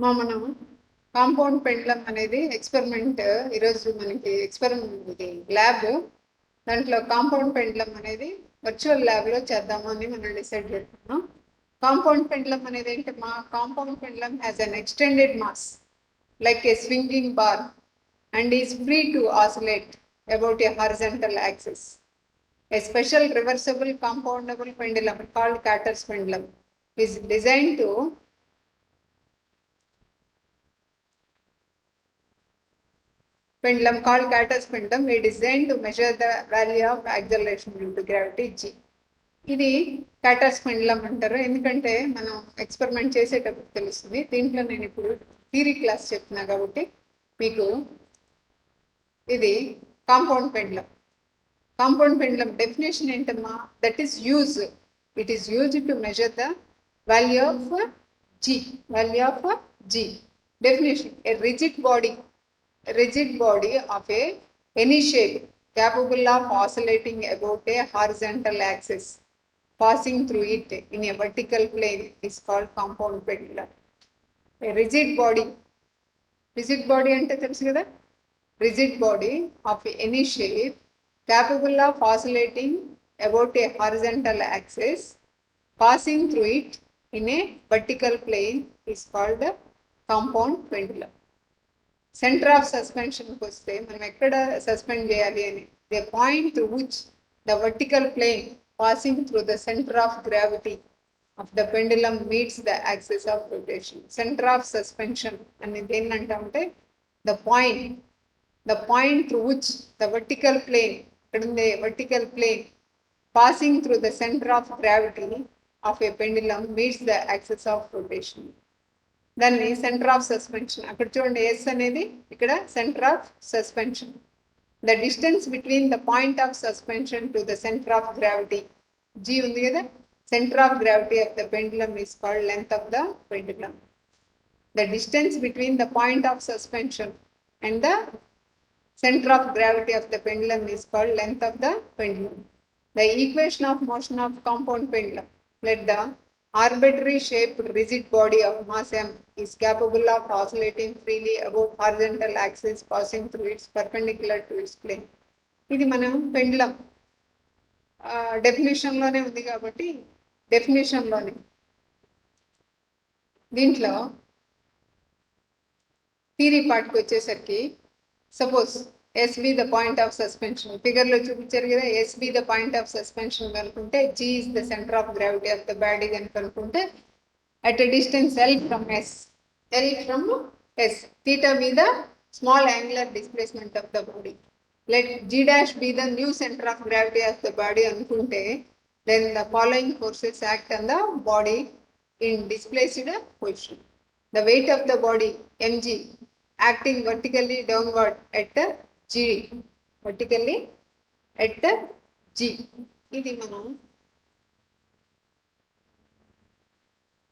మనం కాంపౌండ్ పెండ్లం అనేది ఎక్స్పెరిమెంట్ ఈరోజు మనకి ఎక్స్పెరిమెంట్ ల్యాబ్ దాంట్లో కాంపౌండ్ పెండ్లం అనేది వర్చువల్ ల్యాబ్లో చేద్దామని మనం డిసైడ్ చేసుకున్నాం. కాంపౌండ్ పెండ్లం అనేది ఏంటి? మా compound pendulum has an extended mass like a swinging bar and is free to oscillate about a horizontal axis. A special reversible compoundable pendulum called Carter's pendulum is designed to measure the value of acceleration due to gravity g. ఇది క్యాటర్స్ పెండ్లం అంటారు, ఎందుకంటే మనం experiment చేసేటప్పుడు తెలుస్తుంది. దీంట్లో నేను ఇప్పుడు theory class చెప్తున్నా కాబట్టి మీకు ఇది compound pendulum. Compound pendulum definition ఏంటమ్మా? That is use, it is used to measure the value of G. Definition: a rigid body of any shape capable of oscillating about a horizontal axis passing through it in a vertical plane is called compound pendulum. A rigid body అంటే తెలుసు కదా, rigid body of any shape capable of oscillating about a horizontal axis passing through it in a vertical plane is called the compound pendulum. Center of suspension కి వస్తే మనం ఎక్కడ suspend చేయాలి అని, the point through which the vertical plane passing through the center of gravity of the pendulum meets the axis of rotation. Center of suspension అనేది ఏంటంటే the point through which the vertical plane passing through the center of gravity of a pendulum meets the axis of rotation. దాన్ని centre of suspension. అక్కడ చూడండి, S అనేది ఇక్కడ centre of suspension. The distance between the point of suspension to the centre of gravity, G ఉంది కదా, centre of gravity of the pendulum is called length of the pendulum. The distance between the point of suspension and the center of gravity of the pendulum is called length of the pendulum. The equation of motion of compound pendulum: let the arbitrary shaped rigid body of mass m is capable of oscillating freely above horizontal axis passing through its perpendicular to its plane. ఇది మనం pendulum డెఫినేషన్లోనే ఉంది కాబట్టి డెఫినేషన్లోనే. దీంట్లో theory పార్ట్కి వచ్చేసరికి, suppose s be the point of suspension, ఫిగర్లో చూపించారు కదా, s be the point of suspension కనుకుంటే, g is the centre of gravity of the body కనుక అనుకుంటే, at a distance l from s, theta be the small angular displacement of the body, let g dash be the new centre of gravity of the body అనుకుంటే, then the following forces act on the body in displaced position. The weight of the body mg acting vertically downward at g, ఇది మనం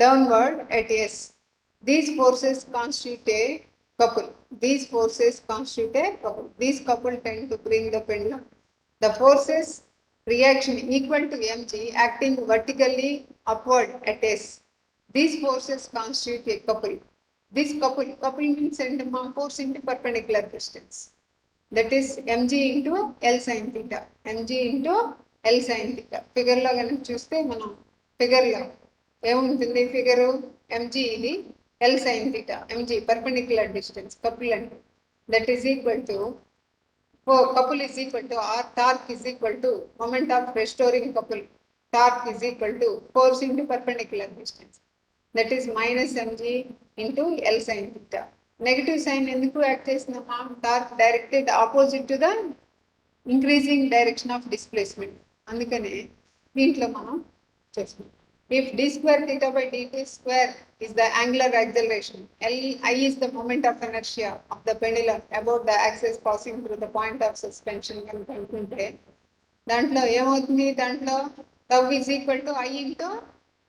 downward at s. These forces constitute a couple. These couple tend to bring the pendulum. The forces reaction equal to mg acting vertically upward at s. These forces constitute a couple. This couple means force into perpendicular distance. That is mg into L sin theta. Figure లో కనుక చూస్తే మనం ఫిగర్లో ఏముంటుంది? Figure mg ఇది L sin theta. mg perpendicular distance, couple అంటే. That is equal to couple is equal to r, torque is equal to moment of restoring couple, torque is equal to force into perpendicular distance. That is minus mg into L sin theta. Negative sign ఎందుకు act చేస్తున్నామా? Torque directed opposite to the increasing direction of displacement. అందుకనే దీంట్లో మనం చేస్తున్నాం. If d square theta by dt square is the angular acceleration, I is the moment of inertia of the pendulum about the axis passing through the point of suspension కనుక అనుకుంటే, దాంట్లో ఏమవుతుంది? దాంట్లో tau is equal to I into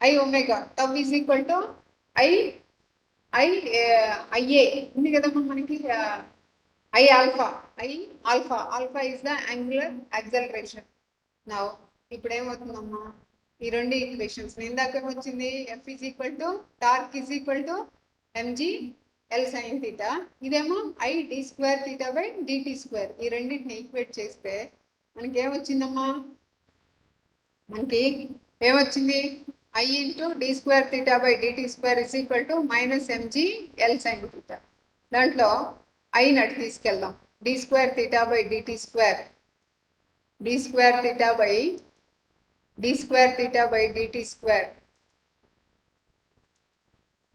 I omega, tau is equal to IA ఉంది కదమ్మా మనకి, I alpha is the angular acceleration. Now ఇప్పుడు ఏమవుతుందమ్మా, ఈ రెండు ఈక్వేషన్స్ ఇందాక వచ్చింది, F is equal to torque is equal to mg l sin theta. ఇదేమో i d square theta by dt square. ఈ రెండింటిని ఈక్వేట్ చేస్తే మనకి ఏమొచ్చిందమ్మా, మనకి ఏమొచ్చింది, i into d square theta by dt square is equal to minus mg l sin theta. దాంట్లో i నటు తీసుకెళ్దాం, d square theta by dt square, d square theta by dt square,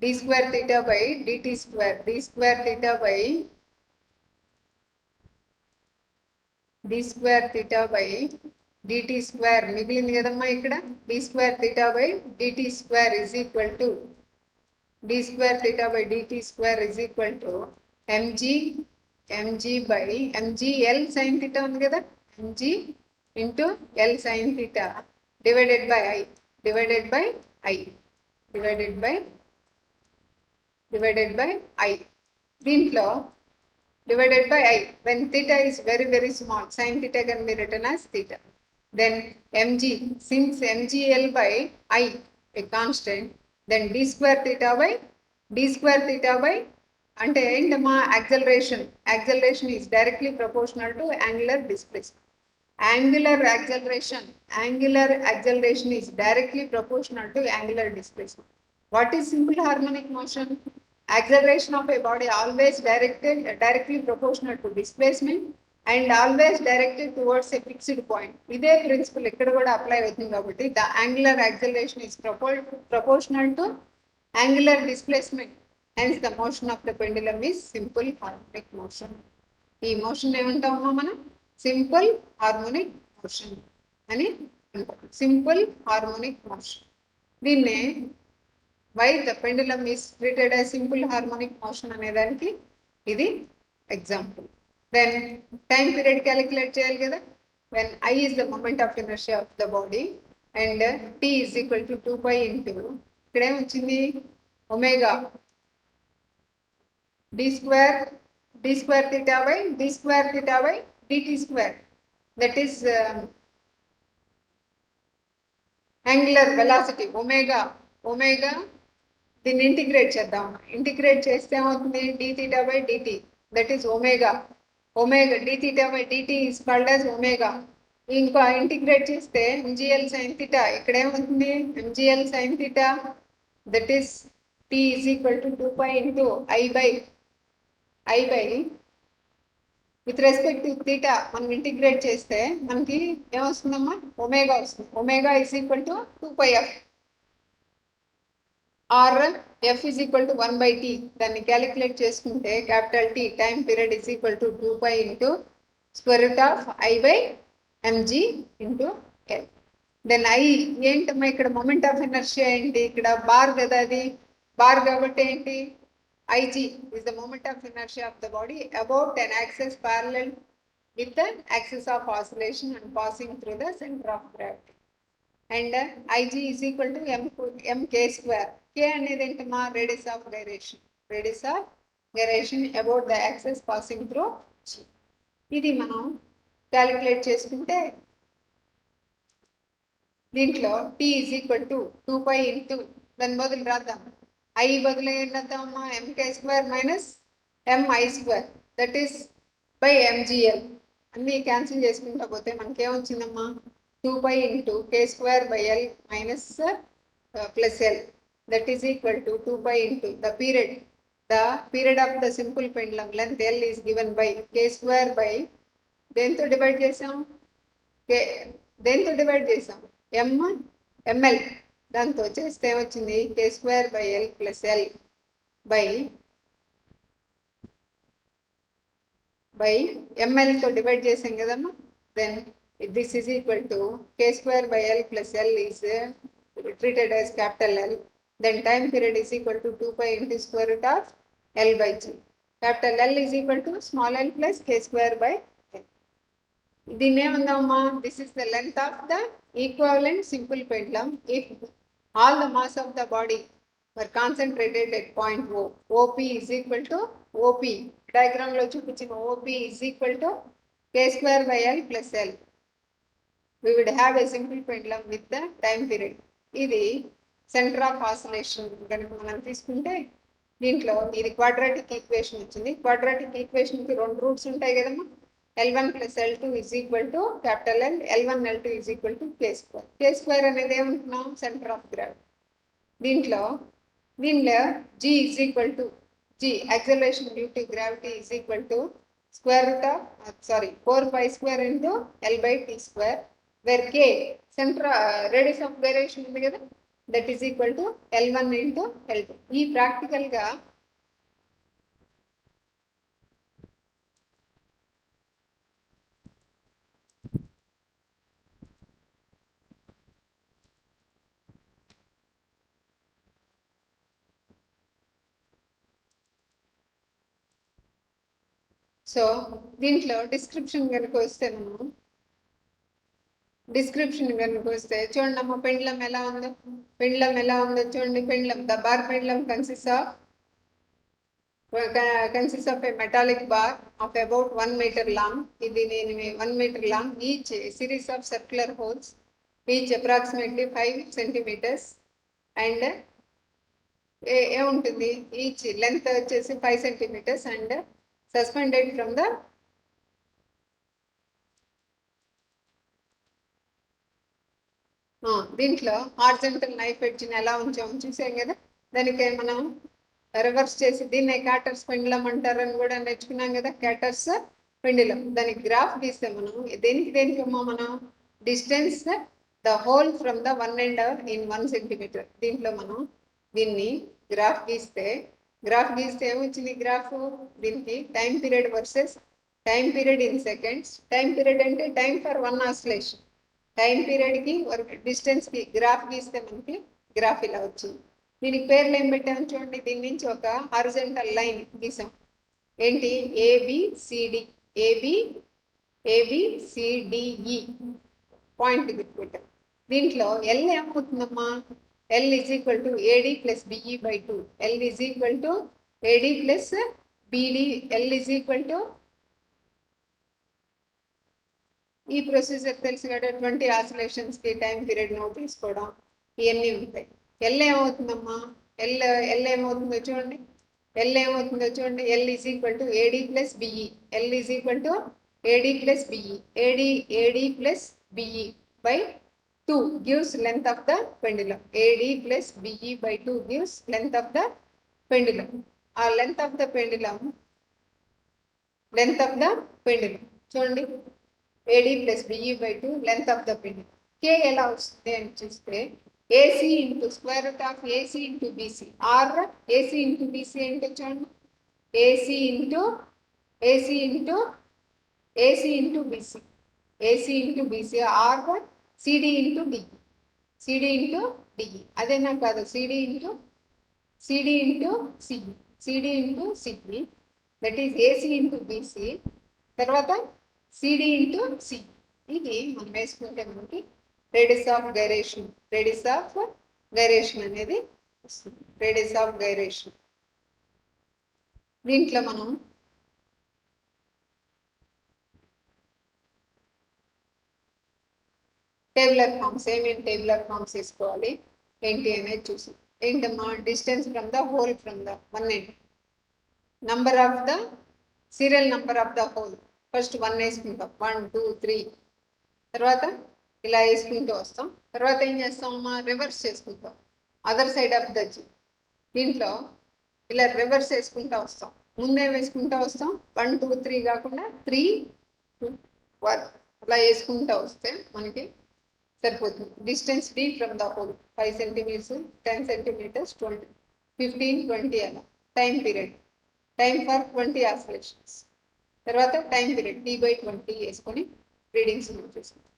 d square theta by dt square, d square theta by dt square మిగిలింది కదమ్మా ఇక్కడ, d square theta by dt square is equal to d square theta by dt square is equal to mg by mg l sin theta ఉంది కదా, mg into l sin theta divided by i divided by i. దీంట్లో divided by i, when theta is very very small, sin theta can be written as theta. Then mg, since mgl by i a constant, then d square theta by అంటే ఏంటమ్మా, acceleration is directly proportional to angular displacement. Angular acceleration is directly proportional to angular displacement. What is simple harmonic motion? Acceleration of a body always directly proportional to displacement and always directed towards a fixed point. ఇదే principal ఇక్కడ కూడా apply అవుతుంది కాబట్టి the angular acceleration is proportional to angular displacement. Hence the motion of the pendulum is simple harmonic motion. ఈ motion ఏమంటామమ్మా మనం, simple harmonic motion అని అంటాం, simple harmonic motion. దీన్నే why the pendulum is treated as simple harmonic motion అనేదానికి ఇది example. Then time period calculate చేయాలి కదా, when I is the moment of inertia of the body and t is equal to 2 pi into ఇక్కడ ఏమొచ్చింది, omega d square theta by dt square, that is angular velocity omega. దీన్ని integrate చేద్దాం, integrate చేస్తే ఏమవుతుంది, d theta by dt, that is omega d theta by dt is called as omega. ఇంకా integrate చేస్తే mgl sin theta, ఇక్కడ ఏమవుతుంది, mgl sin theta, that is t is equal to 2 pi into i by with respect to theta మనం integrate చేస్తే మనకి ఏమొస్తుందమ్మా, omega వస్తుంది. Omega is equal to 2 pi f or f is equal to 1 by t. దాన్ని calculate చేసుకుంటే capital T time period is equal to 2 pi into square root of i by mg into l. Then i ఏంటమ్మా, ఇక్కడ moment of inertia ఏంటి, ఇక్కడ bar కదా, అది bar కాబట్టి ఏంటి, ig is the moment of inertia of the body about an axis parallel with the axis of oscillation and passing through the center of gravity. And ig is equal to mk square. K అనేది ఏంటమ్మా, radius of gyration about the axis passing through G. ఇది మనం calculate చేసుకుంటే దీంట్లో t is equal to 2 pi into దాని బదులు రాద్దాం, i బదులు ఏం రాద్దామమ్మా, mk square minus mi square, that is by mgl. అన్నీ క్యాన్సిల్ చేసుకుంటా పోతే మనకి ఏమొచ్చిందమ్మా, 2 pi into k square by l minus plus l, that is equal to 2 pi into the period of the simple pendulum length l is given by k square by దేంతో divide చేసాం, ml, దాంతో చేస్తే ఏమొచ్చింది, k square by l plus l by ml తో divide చేసాం కదమ్మా. Then this is equal to k square by l plus l is treated as capital L. Then time period is equal to 2 pi into square root of l by g. Capital L is equal to small l plus k square by l. దీన్ని ఏమందామమ్మా, this is the length of the equivalent simple pendulum if all the mass of the body were concentrated at point O. OP is equal to OP. Diagram lo చూపించిన OP is equal to k square by l plus l. We would have a simple pendulum with the time period. ఇది centre of oscillation కనుక మనం తీసుకుంటే దీంట్లో ఇది quadratic equation వచ్చింది. Quadratic equation కి రెండు రూట్స్ ఉంటాయి కదమ్మా. L1 plus L2 is equal to capital L, L1 L2 is equal to k square. K square అనేది ఏమంటున్నాం, సెంటర్ ఆఫ్ గ్రావిటీ. దీంట్లో G is equal to acceleration due to gravity is equal to square root of 4 pi square into L by T square, where K center radius of gyration ఉంది కదా, that is equal to L1 into L2. ఈ practical గా so దీంట్లో description కనుక వస్తే చూడండి అమ్మ, పెండ్లం ఎలా ఉందో చూడండి. Pendulum, the bar pendulum consists of a metallic bar of about 1 meter long. ఇది 1 meter long. Each series of circular holes, each approximately 5 centimeters, and ఏముంటుంది, ఈచ్ లెంత్ వచ్చేసి 5 centimeters and suspended from the దీంట్లో horizontal knife ఎడ్జ్ని ఎలా ఉంచాము చూసాం కదా. దానికి మనం రివర్స్ చేసి దీన్ని క్యాటర్స్ పెండులం అంటారని కూడా నేర్చుకున్నాం కదా. క్యాటర్స్ పెండులం, దానికి గ్రాఫ్ గీస్తే మనం దేనికేమో మనం distance the whole from the 1 end in 1 centimeter. దీంట్లో మనం దీన్ని గ్రాఫ్ గీస్తే ఏమొచ్చింది గ్రాఫ్, దీనికి time period versus time period in seconds. Time period అంటే టైం ఫర్ 1 oscillation. టైం పీరియడ్కి డిస్టెన్స్కి గ్రాఫ్ గీస్తే మనకి గ్రాఫ్ ఇలా వచ్చింది. దీనికి పేర్లు ఏం పెట్టాము చూడండి. దీని నుంచి ఒక హారిజంటల్ లైన్ గీసాం. ఏంటి, ఏబిసిడిఈ పాయింట్ పెట్టాం. దీంట్లో L ఏమవుతుందమ్మా, L is equal to AD plus BE by 2. L is equal to AD plus BD. L is equal to ఈ ప్రొసీజర్ తెలుసు కదా, 20 oscillations కి టైం పీరియడ్ నోట్ తీసుకోవడం, ఇవన్నీ ఉంటాయి. ఎల్ ఏమవుతుందమ్మా, ఎల్ ఏమవుతుందో చూడండి. L is equal to AD plus BE. L is equal to AD plus BE. AD plus BE by 2 gives length of the pendulum. AD plus BE by 2 gives length of the pendulum. Length of the pendulum చూడండి. AD plus BE by 2 length of the pendulum. K ఎలా వస్తుంది అని చూస్తే AC into square root of AC into BC, or AC into BC అంటే చూడండి, AC into BC or CD into DE. అదేనా కాదు, CD into CE, that is AC into BC, తర్వాత CD into CE. ఇది మనం వేసుకుంటే మనకి రేడియస్ ఆఫ్ గైరేషన్ అనేది వస్తుంది. రేడియస్ ఆఫ్ గైరేషన్ దీంట్లో మనం టేబులర్ ఫార్మ్స్ తీసుకోవాలి ఏంటి అనేది చూసి. ఏంటమ్మా, distance from the whole from the 1 end, number of the serial number of the whole. First 1 వేసుకుంటాం, 1 2 3, తర్వాత ఇలా వేసుకుంటూ వస్తాం. తర్వాత ఏం చేస్తామమ్మా, రివర్స్ చేసుకుంటాం other side of the G. దీంట్లో ఇలా రివర్స్ వేసుకుంటూ వస్తాం. ముందే వేసుకుంటూ వస్తాం, 1 2 3 కాకుండా 3 2 1 అలా వేసుకుంటూ వస్తే మనకి సరిపోతుంది. Distance D from the whole 5 centimeters, 10 centimeters, 20, 15, 20 అలా. Time for 20 oscillations. తర్వాత టైం పీరియడ్ T/20 వేసుకొని రీడింగ్స్ చూసుకుంటాం.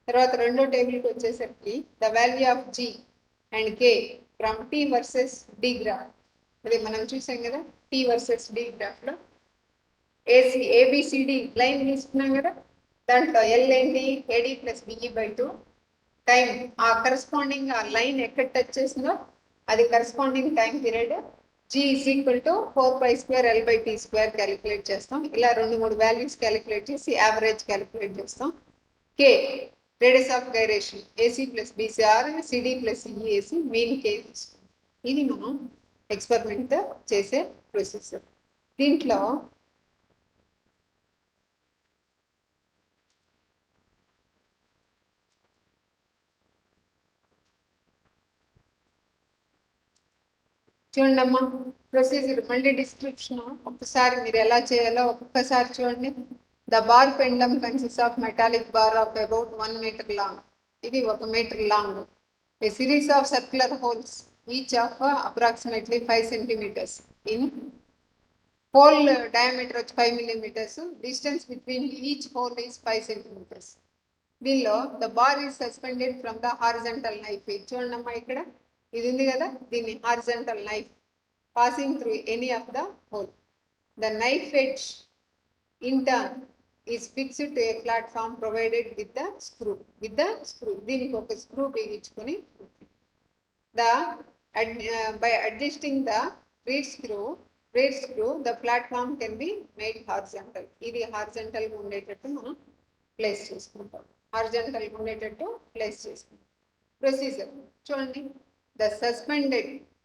తర్వాత రెండో టేబుల్కి వచ్చేసరికి the value of G and K from T versus D graph. అది మనం చూసాం కదా, T వర్సెస్ D గ్రాఫ్లో ABCD లైన్ తీసుకున్నాం కదా. దాంట్లో L ఏంటి, AD plus BE by 2. Time ఆ కరస్పాండింగ్ ఆ లైన్ ఎక్కడ టచ్ చేసిందో అది corresponding time period. G is equal to 4 pi square L by T square calculate చేస్తాం. ఇలా 2-3 వాల్యూస్ క్యాలిక్యులేట్ చేసి యావరేజ్ క్యాలిక్యులేట్ చేస్తాం. K radius of gyration AC plus BC or CD plus CE mean K. ఇది మనం experiment చేసే processor. దీంట్లో చూడండి అమ్మా, ప్రొసీజర్ మళ్ళీ డిస్క్రిప్షన్ ఒకసారి మీరు ఎలా చేయాలో ఒక్కసారి చూడండి. The bar pendulum consist of metallic bar of about 1 metre long. ఇది 1 metre long. A series of circular holes each of approximately 5 centimetres in hole diameter వచ్చి 5 millimeters. Distance between each hole is 5 centimeters. దీనిలో the bar is suspended from the horizontal knife. చూడండి అమ్మా, ఇక్కడ ఇది ఉంది కదా, దీన్ని horizontal knife passing through any of the hole. The knife edge in turn is fixed to A platform provided with the screw. దీనికి ఒక screw బిగించుకొని by adjusting the reed screw, the platform can be made horizontal. ఇది horizontal గా ఉండేటట్టు మనం place చేసుకుంటాం. Horizontal గా ఉండేటట్టు place చేసుకుంటాం. ప్రొసీజర్ చూడండి. The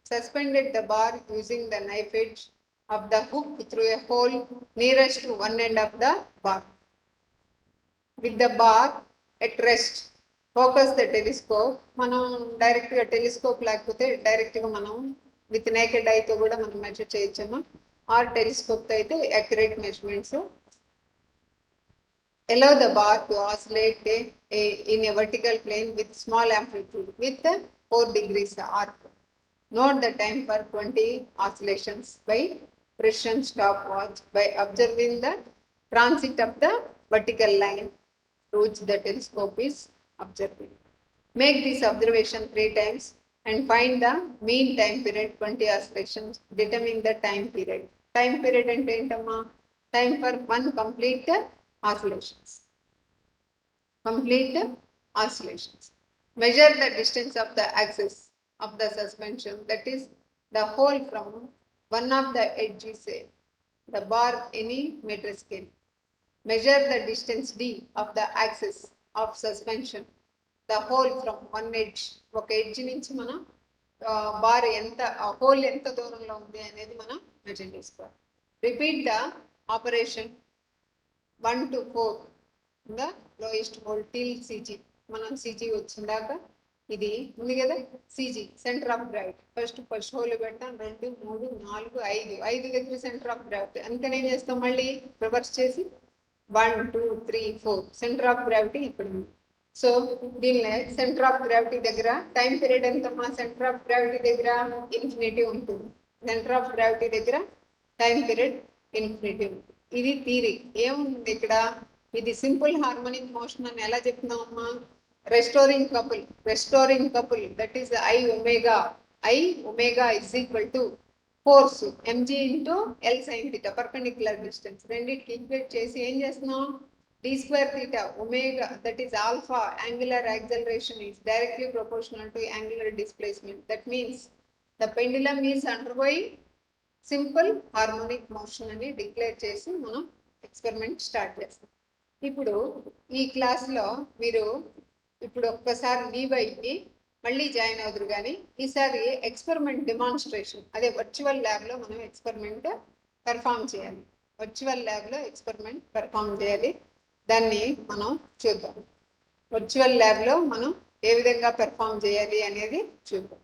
suspended the bar using the knife edge of the hook through a hole nearest to one end of the bar. With the bar at rest, focus the telescope. మనం direct గా telescope లేకపోతే direct గా మనం with naked I తో కూడా మనం measure చేయొచ్చమ్మా. Are telescope తో అయితే accurate measurements. Allow the bar to oscillate in a vertical plane with small amplitude with 4 degrees arc. Note the time for 20 oscillations by precision stopwatch by observing the transit of the vertical line to which the telescope is observing. Make this observation 3 times and find the mean time period 20 oscillations. Determine the time period. Time period and time for one complete oscillations. Measure the distance of the axis of the suspension, that is the hole from one of the edges, the bar any meter scale. Measure the distance d of the axis of suspension, the hole from one edge. ఒక edge నుంచి మనం bar ఎంత whole ఎంత దూరంలో ఉంది అనేది మనం measure చేసుకోవాలి. Repeat the operation 1 to 4 in the lowest hole till CG. మనం CG వచ్చిందాక ఇది ఉంది కదా, CG centre of gravity. First whole పెడతాం, 2 3 4 5 దగ్గర సెంటర్ ఆఫ్ గ్రావిటీ. అందుకని ఏం చేస్తాం, మళ్ళీ రివర్స్ చేసి 1 2 3 4 సెంటర్ ఆఫ్ గ్రావిటీ ఇక్కడ ఉంది. సో దీనిలో సెంటర్ ఆఫ్ గ్రావిటీ దగ్గర టైం పీరియడ్ ఎంతమ్మా? సెంటర్ ఆఫ్ గ్రావిటీ దగ్గర ఇన్ఫినిటీ ఉంటుంది. సెంటర్ ఆఫ్ గ్రావిటీ దగ్గర టైం పీరియడ్ ఇన్ఫినిటీ ఉంటుంది. ఇది థియరీ. ఏముంది ఇక్కడ? ఇది సింపుల్ హార్మోనిక్ మోషన్ అని ఎలా చెప్తున్నాం అమ్మా? Restoring couple that is I omega is equal to force mg into L sin theta, perpendicular distance. రెండింటికి ఈక్వేట్ చేసి ఏం చేస్తున్నాం? d square theta omega, that is alpha, angular acceleration is directly proportional to angular displacement. That means the pendulum is undergoing simple harmonic motion అని declare చేసి మనం experiment start చేస్తాం. ఇప్పుడు ఈ క్లాస్లో మీరు ఇప్పుడు ఒక్కసారి లీవ్ అయ్యి మళ్ళీ జాయిన్ అవుతారు. కానీ ఈసారి ఎక్స్పెరిమెంట్ డెమాన్స్ట్రేషన్, అదే వర్చువల్ ల్యాబ్లో మనం ఎక్స్పెరిమెంట్ పెర్ఫామ్ చేయాలి. దాన్ని మనం చూద్దాం. వర్చువల్ ల్యాబ్లో మనం ఏ విధంగా పెర్ఫామ్ చేయాలి అనేది చూద్దాం.